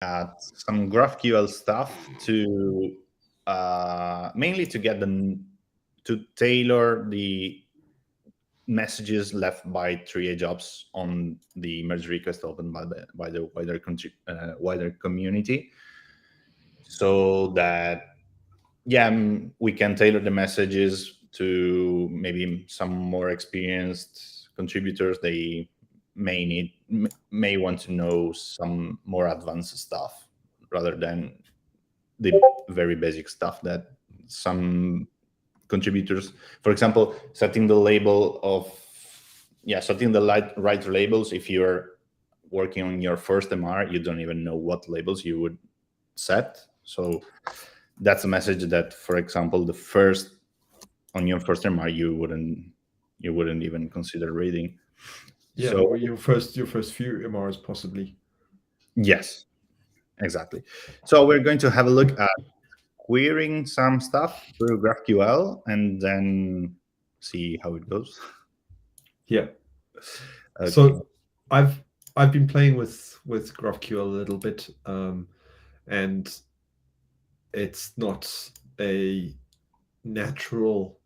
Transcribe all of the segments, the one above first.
some GraphQL stuff to mainly to get them to tailor the messages left by Tria jobs on the merge request opened by the wider community, so that we can tailor the messages to maybe some more experienced contributors. They may want to know some more advanced stuff rather than the very basic stuff that some contributors, for example, setting the label of setting the right labels. If you're working on your first MR, you don't even know what labels you would set. So that's a message that, for example, on your first MR, you wouldn't even consider reading. Yeah, So or your first few MRs possibly. yes, exactly. So we're going to have a look at querying some stuff through GraphQL and then see how it goes. Yeah. Okay. So I've been playing with GraphQL a little bit, and it's not a natural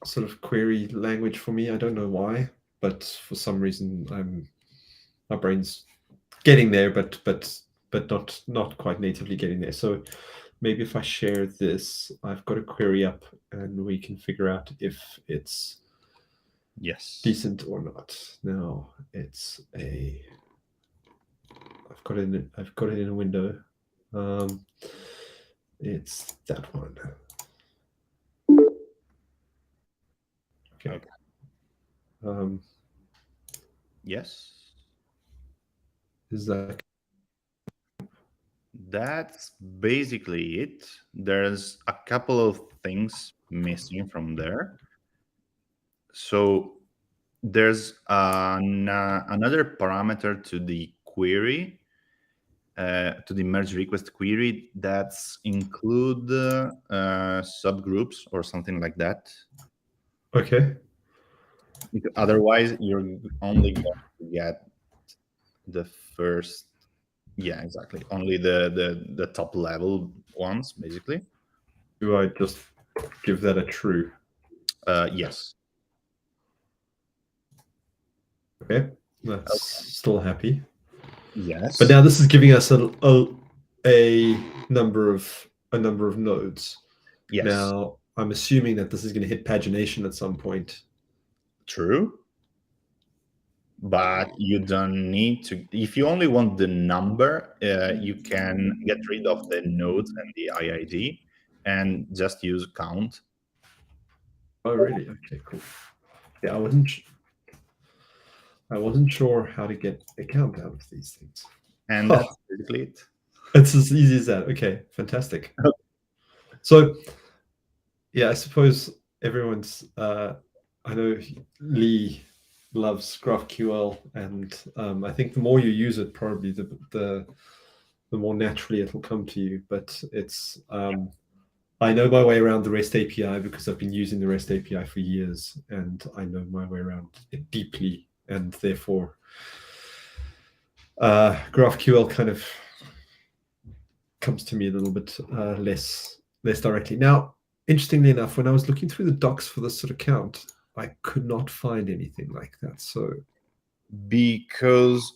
sort of query language for me. I don't know why, but for some reason my brain's getting there, but not quite natively getting there. So maybe if I share this, I've got a query up and we can figure out if it's Yes. decent or not. Now I've got it in a window. It's that one. Okay. Okay. Um, Yes. is that That's basically it. There's a couple of things missing from there. So there's another parameter to the query, to the merge request query, that's include subgroups or something like that. okay? Otherwise, you're only going to get the first, yeah, exactly, only the top level ones, basically. Do I just give that a true? Yes. Okay, that's still happy. But Yes. now this is giving us a number of nodes. Yes. Now I'm assuming that this is going to hit pagination at some point. True. But you don't need to. If you only want the number, you can get rid of the nodes and the IID and just use count. Oh, really? Okay, cool. Yeah, I wasn't sure how to get a count out of these things. And Oh, that's basically it. it's as easy as that. Okay, fantastic. So, yeah, I suppose everyone's. I know Lee loves GraphQL, and I think the more you use it, probably the more naturally it'll come to you. But it's I know my way around the REST API because I've been using the REST API for years, and I know my way around it deeply, and therefore GraphQL kind of comes to me a little bit less directly. Now, interestingly enough, when I was looking through the docs for this sort of count, I could not find anything like that. So Because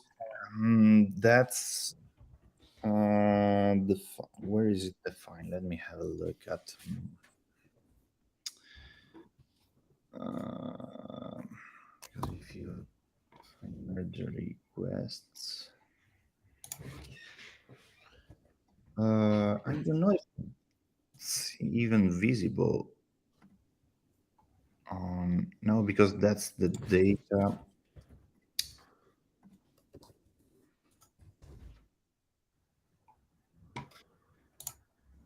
that's where is it defined? Let me have a look at. Because if you find merge requests, I don't know if it's even visible. No, because that's the data.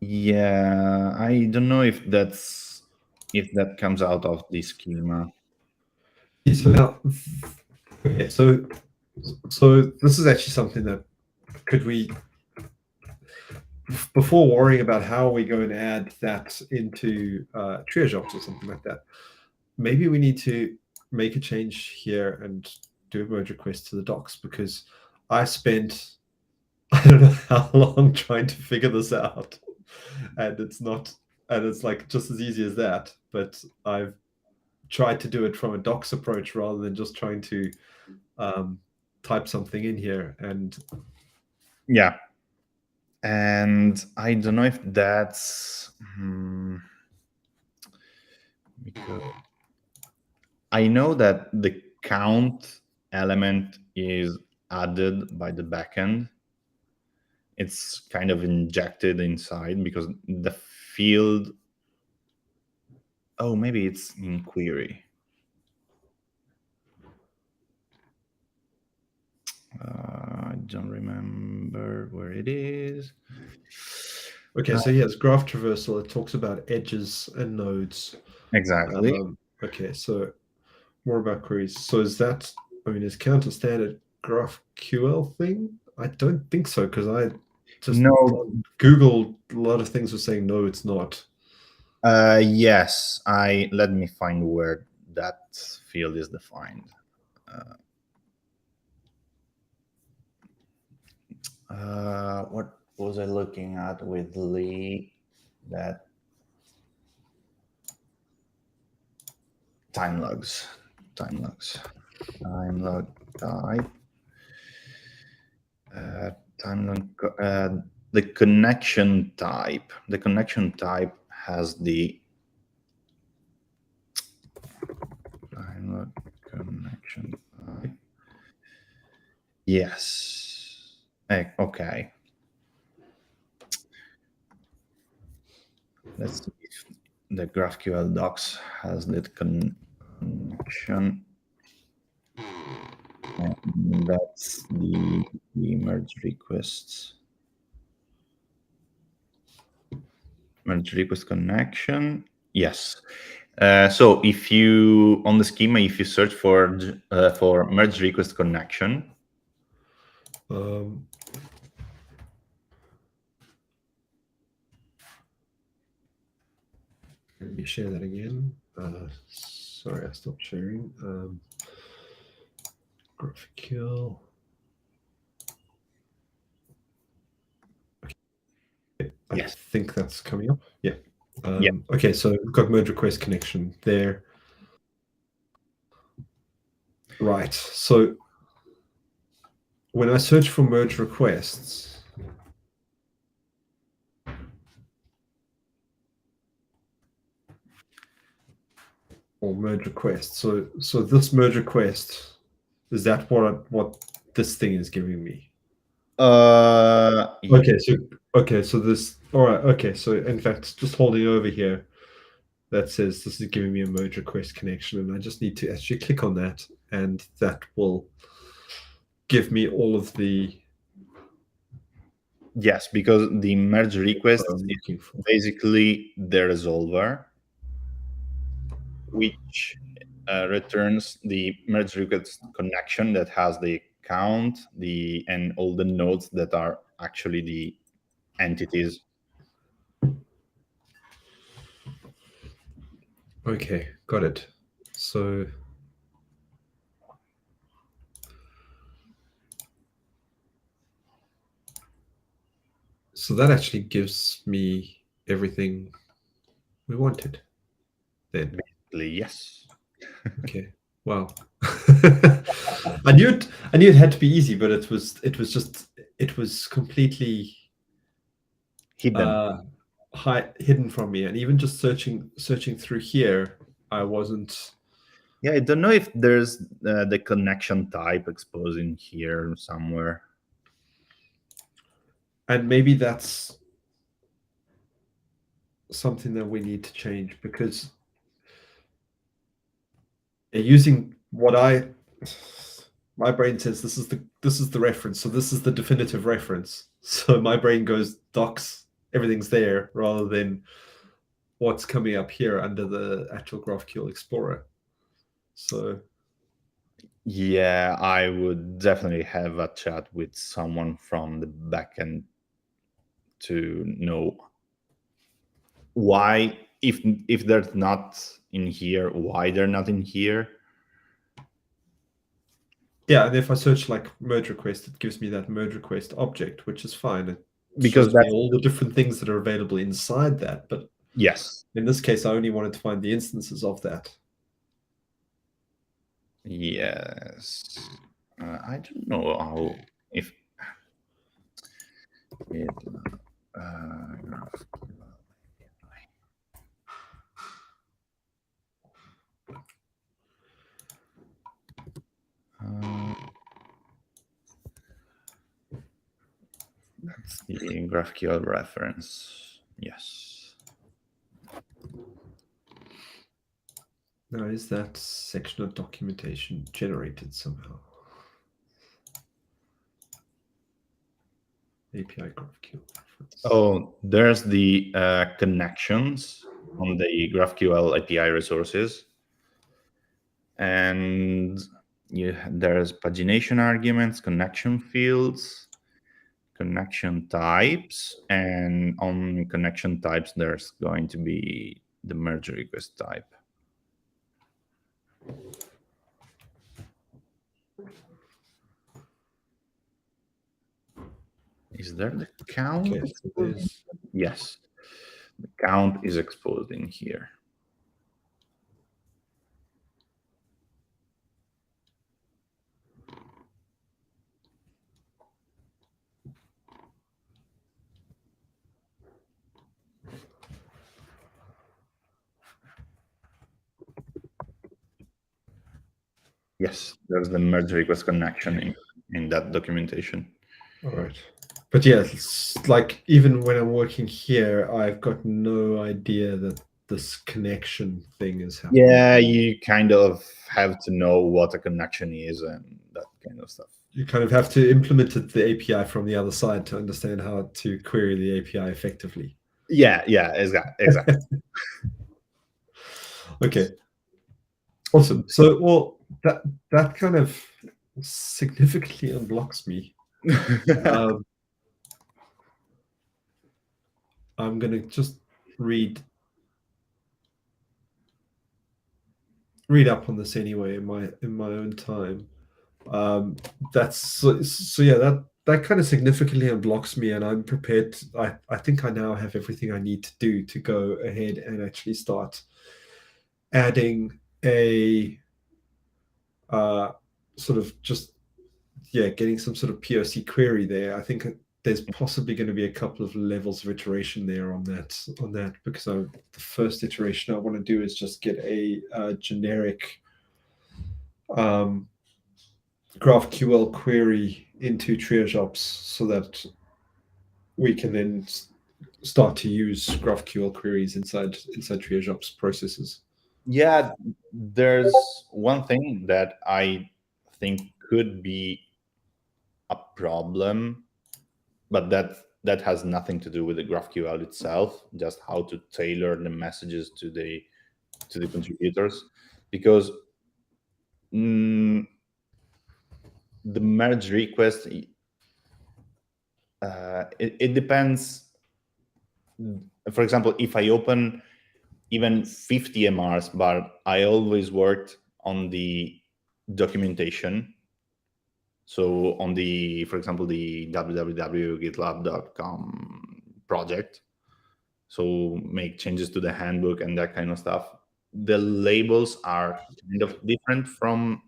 Yeah, I don't know if that comes out of the schema. so now, okay, so this is actually something that could we, before worrying about how we go and add that into triage or something like that, maybe we need to make a change here and do a merge request to the docs, because I spent I don't know how long trying to figure this out, and it's like just as easy as that. But I've tried to do it from a docs approach rather than just trying to type something in here. And Yeah. And I don't know if that's because I know that the count element is added by the backend. It's kind of injected inside because the field. Oh, maybe it's in query. I don't remember where it is. okay, so yes, graph traversal, it talks about edges and nodes. Exactly. Okay, so more about queries. So is that, I mean, is count a standard GraphQL thing? I don't think so, because I just No. Googled a lot of things were saying no, it's not. Yes. Let me find where that field is defined. What was I looking at with Lee? That time logs, time logs, time log type, time log. The connection type. The connection type has the time log connection type. Yes. Okay. Let's see if the GraphQL docs has that connection. And that's the merge requests. Merge request connection. Yes. So if you on the schema, if you search for merge request connection, Let me share that again. Sorry, I stopped sharing. GraphQL. I yes, think that's coming up. Yeah. yeah, Okay, so we've got merge request connection there. Right. So when I search for merge requests, or merge request. So this merge request, is that what this thing is giving me? yeah. Okay, so this, all right, okay, so in fact, just holding over here, that says this is giving me a merge request connection, and I just need to actually click on that, and that will give me all of the Yes, because the merge request I'm is looking for. basically the resolver, which returns the merge request connection that has the count, and all the nodes that are actually the entities. Okay, got it. So that actually gives me everything we wanted then. Basically, yes. Okay. Wow. I knew it had to be easy, but it was completely Hidden. hidden from me. And even just searching through here, I wasn't. Yeah, I don't know if there's the connection type exposed in here somewhere. And maybe that's something that we need to change, because using what my brain says this is the reference, so this is the definitive reference. So my brain goes docs, everything's there, rather than what's coming up here under the actual GraphQL Explorer. So Yeah, I would definitely have a chat with someone from the backend to know why, if they're not in here, why they're not in here. Yeah, and if I search like merge request, it gives me that merge request object, which is fine. It because shows me that's all the different things that are available inside that. But yes, in this case, I only wanted to find the instances of that. yes. I don't know how if it, that's the GraphQL reference. Yes. Now, is that section of documentation generated somehow? API GraphQL reference. Oh, there's the connections on the GraphQL API resources, and there's pagination arguments, connection fields, connection types, and on connection types, there's going to be the merge request type. Is there the count? Okay, so there's Yes, the count is exposed in here. Yes, there's the merge request connection in that documentation. all right. But yeah, it's like even when I'm working here, I've got no idea that this connection thing is happening. Yeah, you kind of have to know what a connection is and that kind of stuff. You kind of have to implement the API from the other side to understand how to query the API effectively. Yeah, exactly. Okay. Awesome. So, well, that kind of significantly unblocks me. I'm going to just read up on this anyway in my own time. That's so yeah, that kind of significantly unblocks me, and I'm prepared. I think I now have everything I need to do to go ahead and actually start adding a sort of just getting some sort of POC query there. I think there's possibly going to be a couple of levels of iteration there on that because the first iteration I want to do is just get a generic GraphQL query into TriageOps so that we can then start to use GraphQL queries inside TriageOps processes. Yeah, there's one thing that I think could be a problem, but that has nothing to do with the GraphQL itself, just how to tailor the messages to the contributors, because the merge request, it depends. For example, if I open even 50 MRs, but I always worked on the documentation. So on the, for example, the www.gitlab.com project, so make changes to the handbook and that kind of stuff. The labels are kind of different from,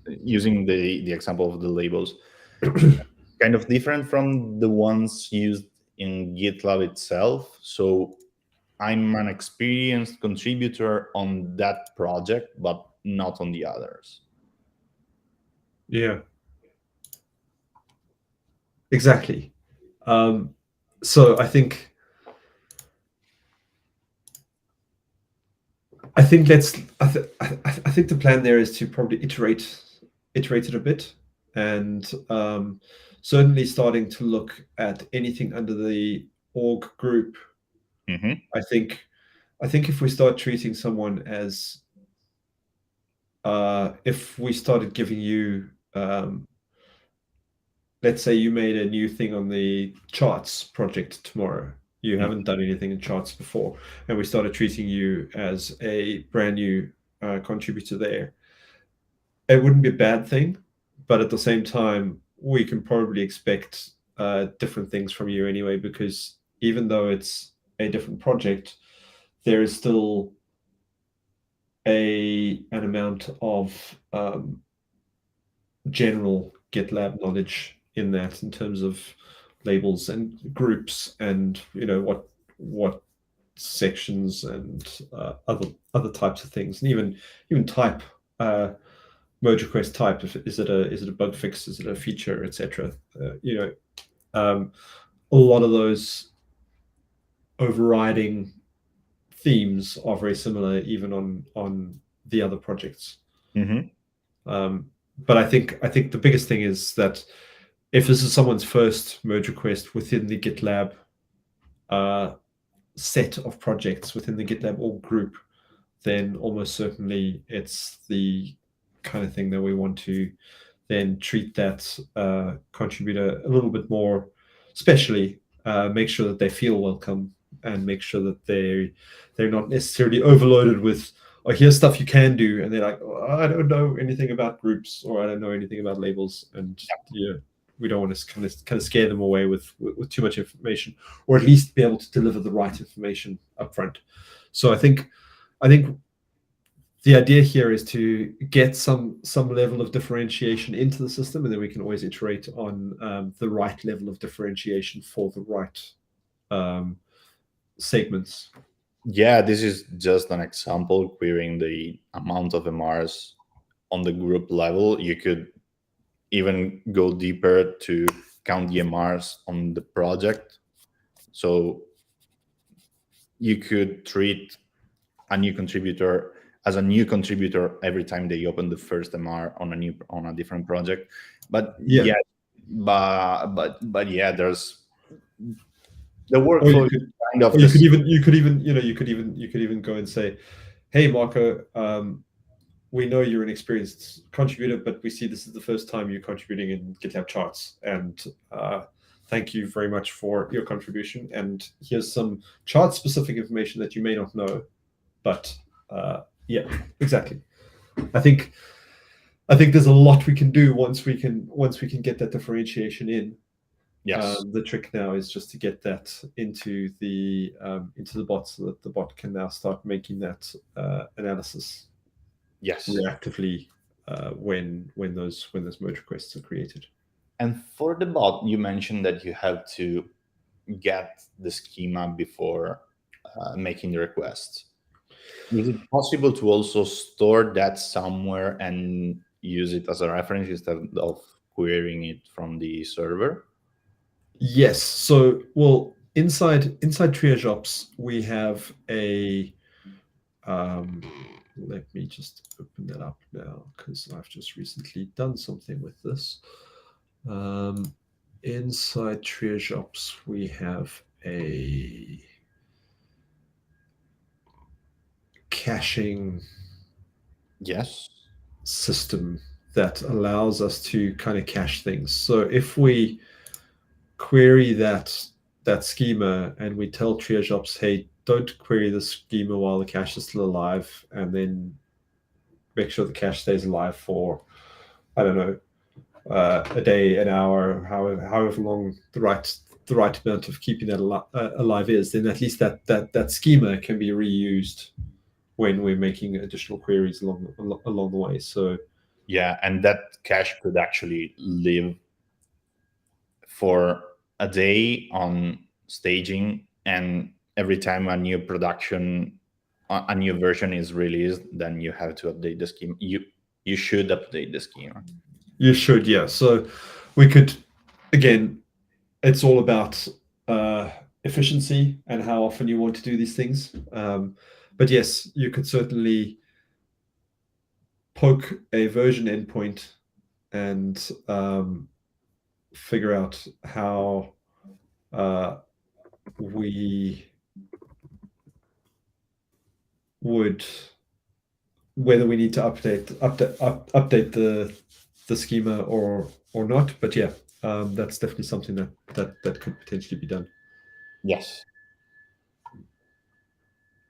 using the example of the labels, kind of different from the ones used in GitLab itself. So I'm an experienced contributor on that project, but not on the others. Yeah. Exactly. So I think let's. I think the plan there is to probably iterate it a bit, and certainly starting to look at anything under the org group. Mm-hmm. I think if we start treating someone as if we started giving you let's say you made a new thing on the charts project tomorrow. You haven't done anything in charts before, and we started treating you as a brand new contributor there. It wouldn't be a bad thing, but at the same time, we can probably expect different things from you anyway, because even though it's a different project, there is still an amount of general GitLab knowledge in that, in terms of labels and groups, and what sections and other types of things, and even type, merge request type. If is it a bug fix, is it a feature, etc. A lot of those overriding themes are very similar, even on the other projects. Mm-hmm. But I think the biggest thing is that if this is someone's first merge request within the GitLab set of projects, within the GitLab org group, then almost certainly it's the kind of thing that we want to then treat that contributor a little bit more specially, make sure that they feel welcome, and make sure that they're not necessarily overloaded with, oh, here's stuff you can do, and they're like, oh, I don't know anything about groups, or I don't know anything about labels, and we don't want to kind of scare them away with too much information, or at least be able to deliver the right information up front. So I think the idea here is to get some level of differentiation into the system, and then we can always iterate on the right level of differentiation for the right segments. Yeah, this is just an example, querying the amount of MRs on the group level. You could even go deeper to count the MRs on the project. So you could treat a new contributor as a new contributor every time they open the first MR on a different project. But Yeah. but yeah, there's the Or you workflow is could, kind of or this. you could even go and say, hey, Marco, we know you're an experienced contributor, but we see this is the first time you're contributing in GitLab charts, and thank you very much for your contribution. And here's some chart specific information that you may not know, but yeah, exactly. I think there's a lot we can do once we can get that differentiation in. Yes. The trick now is just to get that into the bot, so that the bot can now start making that analysis Yes. reactively when those merge requests are created. And for the bot, you mentioned that you have to get the schema before making the request. Is it possible to also store that somewhere and use it as a reference instead of querying it from the server? Yes. So, well, inside Triage Ops, we have a let me just open that up now, because I've just recently done something with this. Inside Triage Ops, we have a caching Yes. system that allows us to kind of cache things. So if we query that schema and we tell Triage Ops, hey, don't query the schema while the cache is still alive, and then make sure the cache stays alive for, I don't know, a day, an hour, however long the right amount of keeping that alive is, then at least that schema can be reused when we're making additional queries along the way. So Yeah, and that cache could actually live for a day on staging, and every time a new a new version is released, then you have to update the schema. You should update the schema. you should, yeah. So we could, again, it's all about efficiency and how often you want to do these things. But yes, you could certainly poke a version endpoint and figure out how we would, whether we need to update the schema or not. But yeah, that's definitely something that could potentially be done. Yes.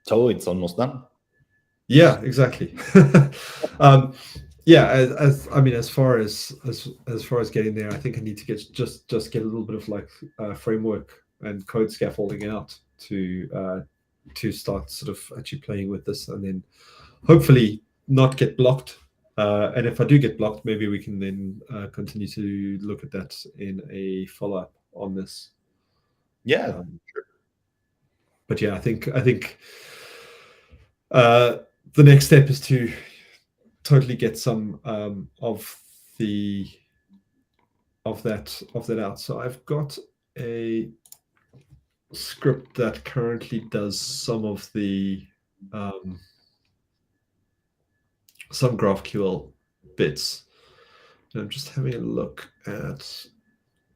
So it's almost done. Yeah, exactly. yeah, as I mean, as far as getting there, I think I need to just get a little bit of like framework and code scaffolding out to start sort of actually playing with this, and then hopefully not get blocked. And if I do get blocked, maybe we can then continue to look at that in a follow up on this. Yeah. But yeah, I think the next step is to totally get some of the of that out. So I've got a script that currently does some of the some GraphQL bits. And I'm just having a look at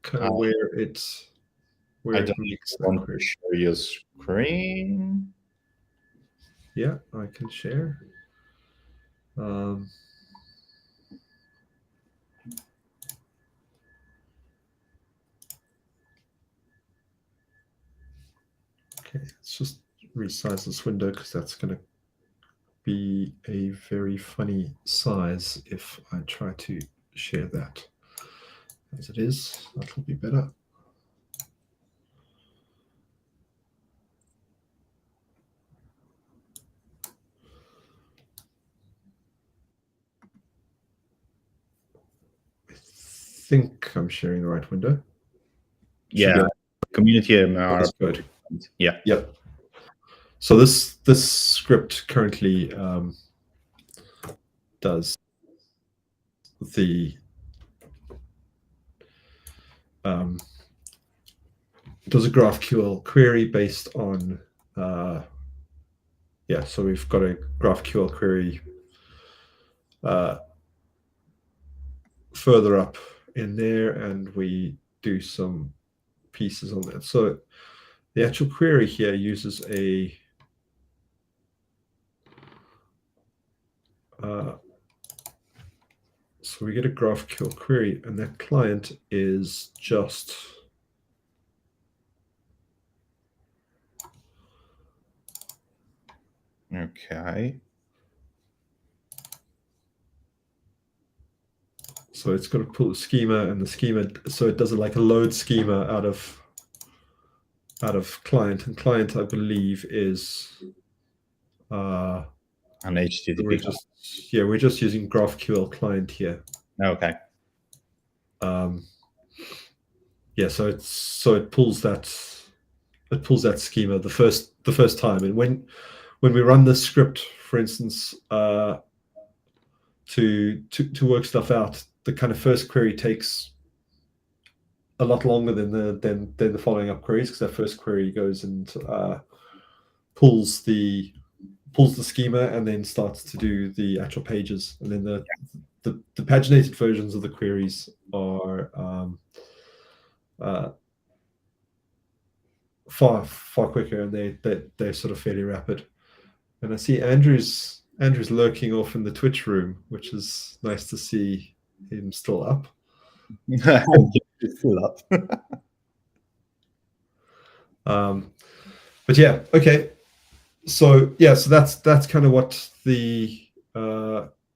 kind of where I it makes that want to query. share your screen. Yeah, I can share. Okay, let's just resize this window because that's going to be a very funny size if I try to share that as it is. That will be better. I think I'm sharing the right window. Yeah, community MR. Code. Yeah. Yep. So this script currently does the does a GraphQL query based on yeah. So we've got a GraphQL query further up in there, and we do some pieces on that. So the actual query here uses a so we get a GraphQL query, and that client is just Okay. so it's going to pull the schema, and the schema, so it does like a load schema out of client, and client I believe is An HTTP. we're just using GraphQL client here. Okay. Yeah, so it pulls that schema the first time, and when we run this script, for instance, to work stuff out, the kind of first query takes a lot longer than the following up queries, because that first query goes and pulls the schema and then starts to do the actual pages, and then the paginated versions of the queries are far quicker, and they're sort of fairly rapid. And I see Andrew's lurking off in the Twitch room, which is nice to see him still up. It's still up. But yeah, okay. So yeah, so that's kind of what the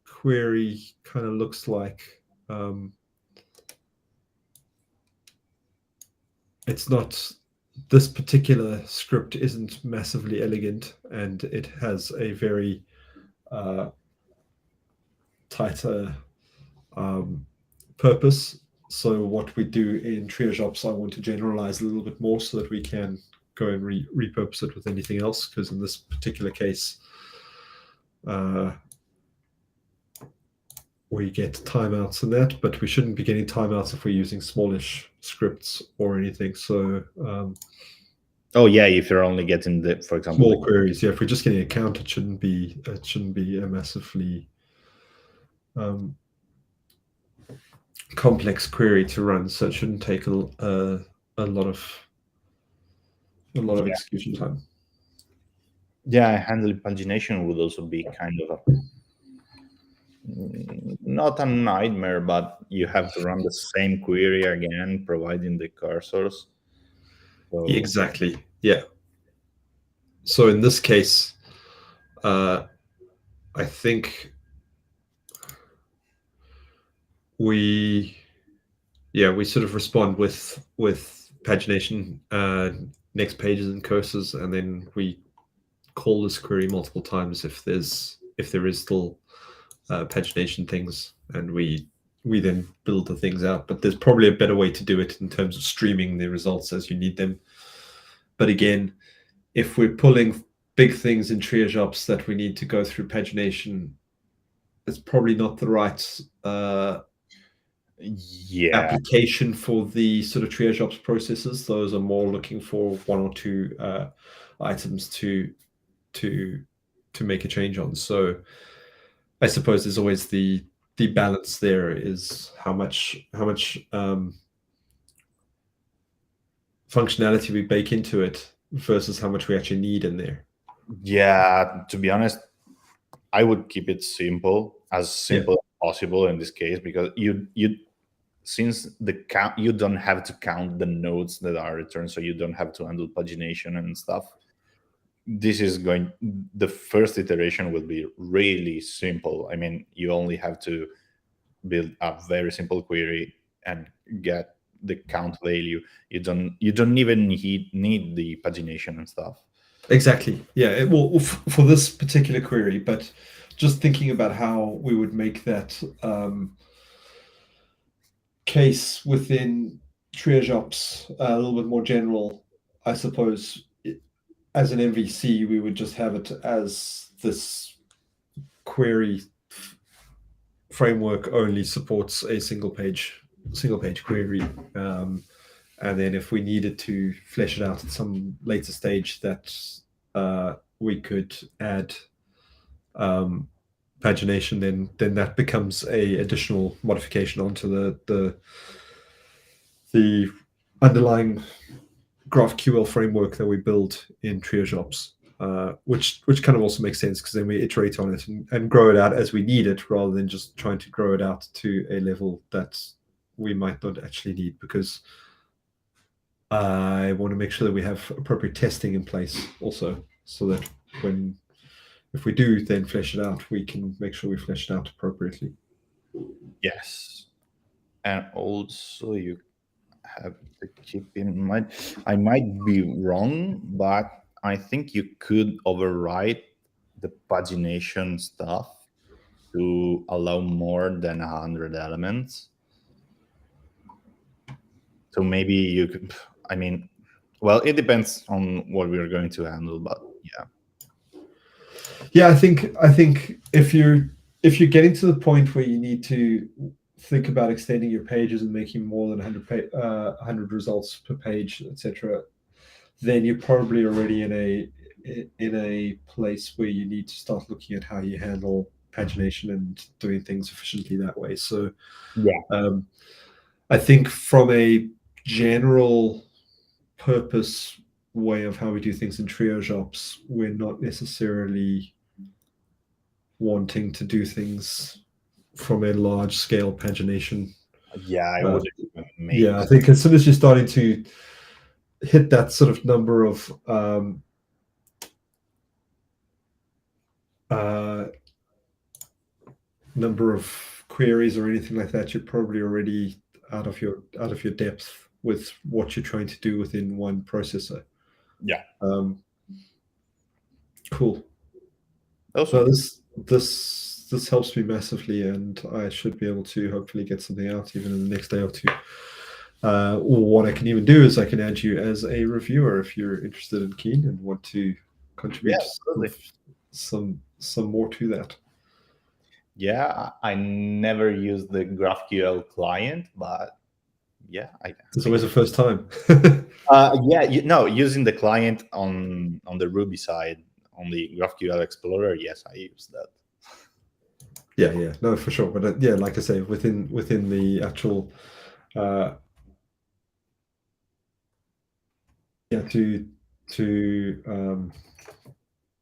query kind of looks like. It's not, this particular script isn't massively elegant, and it has a very tighter purpose. So what we do in triage ops, I want to generalize a little bit more so that we can go and repurpose it with anything else, because in this particular case, we get timeouts and that, but we shouldn't be getting timeouts if we're using smallish scripts or anything. So oh yeah, if you're only getting the, for example, small queries, yeah. If we're just getting a count, it shouldn't be a massively complex query to run. So it shouldn't take a lot of execution time. Yeah, handling pagination would also be kind of not a nightmare, but you have to run the same query again, providing the cursors. So, Exactly. Yeah. So in this case, I think we we sort of respond with pagination, next pages and curses, and then we call this query multiple times if there is still pagination things, and we then build the things out. But there's probably a better way to do it in terms of streaming the results as you need them. But again, if we're pulling big things in triage ops that we need to go through pagination, it's probably not the right Yeah, application for the sort of triage ops processes. Those are more looking for one or two items to make a change on. So I suppose there's always the balance there is how much functionality we bake into it versus how much we actually need in there. yeah. To be honest, I would keep it simple, as simple as possible in this case, because you since the count, you don't have to count the nodes that are returned, so you don't have to handle pagination and stuff. This is going, the first iteration will be really simple. I mean, you only have to build a very simple query and get the count value. You don't even need the pagination and stuff. Exactly. Yeah. Well, for this particular query, but just thinking about how we would make that case within triage ops a little bit more general, I suppose. As an MVC, we would just have it as this query framework only supports a single page query. And then if we needed to flesh it out at some later stage, that we could add pagination, then that becomes a additional modification onto the underlying GraphQL framework that we build in triage ops, which kind of also makes sense, because then we iterate on it and grow it out as we need it, rather than just trying to grow it out to a level that we might not actually need, because I want to make sure that we have appropriate testing in place also, so that if we do then flesh it out, we can make sure we flesh it out appropriately. Yes, and also you have to keep in mind, I might be wrong, but I think you could override the pagination stuff to allow more than 100 elements. So maybe you could, I mean, well, it depends on what we're going to handle, but yeah. Yeah, I think if you're getting to the point where you need to think about extending your pages and making more than 100 results per page, etc., then you're probably already in a place where you need to start looking at how you handle pagination and doing things efficiently that way. So Yeah. I think from a general purpose way of how we do things in triage ops, we're not necessarily wanting to do things from a large scale pagination. Yeah, I would make. Yeah, I think as soon as you're starting to hit that sort of number of queries or anything like that, you're probably already out of your depth with what you're trying to do within one processor. Yeah. Cool. Also, So this helps me massively, and I should be able to hopefully get something out even in the next day or two. What I can even do is I can add you as a reviewer if you're interested and keen and want to contribute some more to that. Yeah, I never used the GraphQL client, but yeah, It's always a first time. yeah, using the client on the Ruby side, on the GraphQL Explorer, yes, I use that. Yeah, no, for sure. But yeah, like I say, within the actual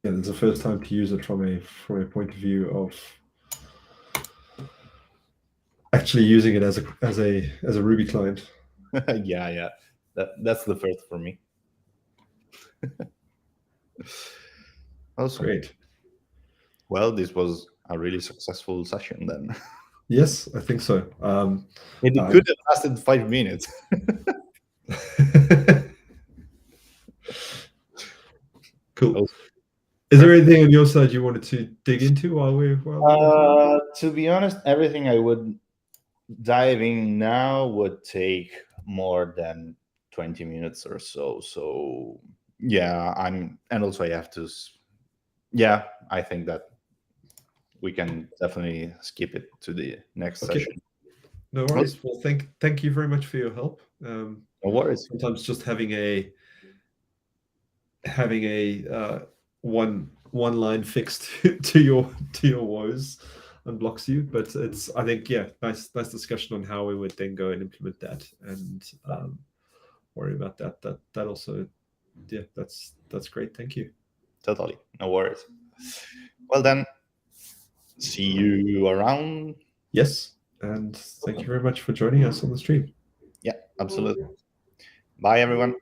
there's a first time to use it from a point of view of actually using it as a Ruby client. Yeah, that's the first for me. Awesome. Great. Well, this was a really successful session then. Yes, I think so. It could have lasted 5 minutes. Cool. Oh, Is there anything on your side you wanted to dig into while we went through? To be honest, everything I would dive in now would take more than 20 minutes or so. So yeah, and also I have to. Yeah, I think that we can definitely skip it to the next Okay, session. no worries. Well, thank you very much for your help. No worries. Sometimes just having a one line fixed to your woes unblocks you. But it's, I think, yeah, nice discussion on how we would then go and implement that and worry about that. That also, yeah, that's great. Thank you. Totally. No worries. Well then, see you around. Yes, and thank you very much for joining us on the stream. Yeah, absolutely. Bye everyone.